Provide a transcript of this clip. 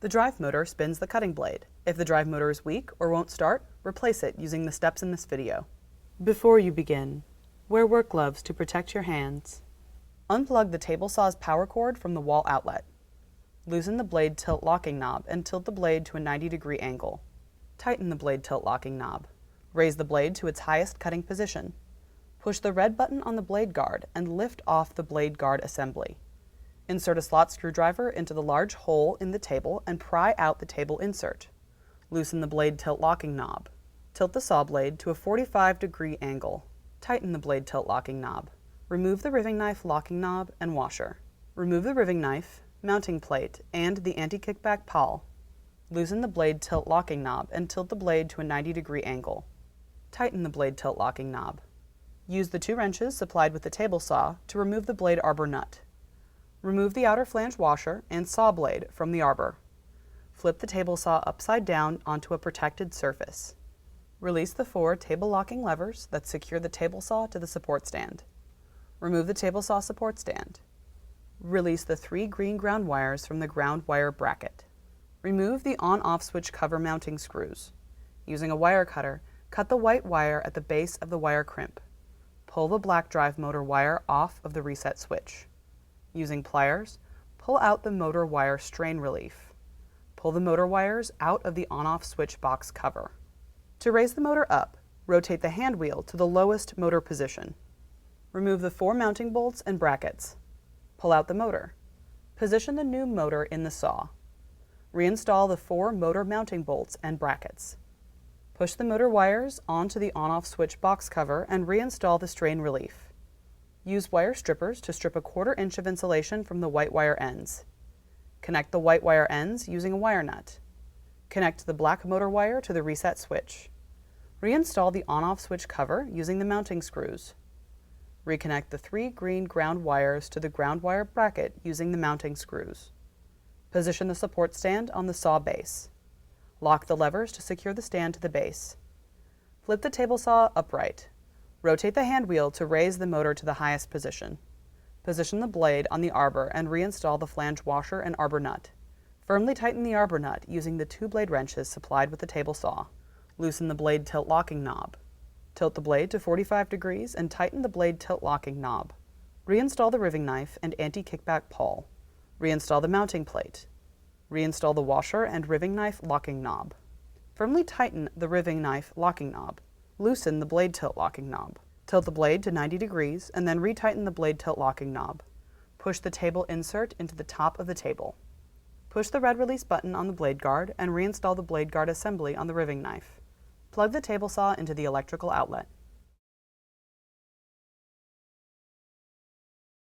The drive motor spins the cutting blade. If the drive motor is weak or won't start, replace it using the steps in this video. Before you begin, wear work gloves to protect your hands. Unplug the table saw's power cord from the wall outlet. Loosen the blade tilt locking knob and tilt the blade to a 90-degree angle. Tighten the blade tilt locking knob. Raise the blade to its highest cutting position. Push the red button on the blade guard and lift off the blade guard assembly. Insert a slot screwdriver into the large hole in the table and pry out the table insert. Loosen the blade tilt locking knob. Tilt the saw blade to a 45-degree angle. Tighten the blade tilt locking knob. Remove the riving knife locking knob and washer. Remove the riving knife, mounting plate, and the anti-kickback pawl. Loosen the blade tilt locking knob and tilt the blade to a 90-degree angle. Tighten the blade tilt locking knob. Use the 2 wrenches supplied with the table saw to remove the blade arbor nut. Remove the outer flange washer and saw blade from the arbor. Flip the table saw upside down onto a protected surface. Release the 4 table locking levers that secure the table saw to the support stand. Remove the table saw support stand. Release the 3 green ground wires from the ground wire bracket. Remove the on-off switch cover mounting screws. Using a wire cutter, cut the white wire at the base of the wire crimp. Pull the black drive motor wire off of the reset switch. Using pliers, pull out the motor wire strain relief. Pull the motor wires out of the on-off switch box cover. To raise the motor up, rotate the hand wheel to the lowest motor position. Remove the 4 mounting bolts and brackets. Pull out the motor. Position the new motor in the saw. Reinstall the 4 motor mounting bolts and brackets. Push the motor wires onto the on-off switch box cover and reinstall the strain relief. Use wire strippers to strip a 1/4 inch of insulation from the white wire ends. Connect the white wire ends using a wire nut. Connect the black motor wire to the reset switch. Reinstall the on-off switch cover using the mounting screws. Reconnect the 3 green ground wires to the ground wire bracket using the mounting screws. Position the support stand on the saw base. Lock the levers to secure the stand to the base. Flip the table saw upright. Rotate the hand wheel to raise the motor to the highest position. Position the blade on the arbor and reinstall the flange washer and arbor nut. Firmly tighten the arbor nut using the 2 blade wrenches supplied with the table saw. Loosen the blade tilt locking knob. Tilt the blade to 45 degrees and tighten the blade tilt locking knob. Reinstall the riving knife and anti-kickback pawl. Reinstall the mounting plate. Reinstall the washer and riving knife locking knob. Firmly tighten the riving knife locking knob. Loosen the blade tilt locking knob. Tilt the blade to 90 degrees and then retighten the blade tilt locking knob. Push the table insert into the top of the table. Push the red release button on the blade guard and reinstall the blade guard assembly on the riving knife. Plug the table saw into the electrical outlet.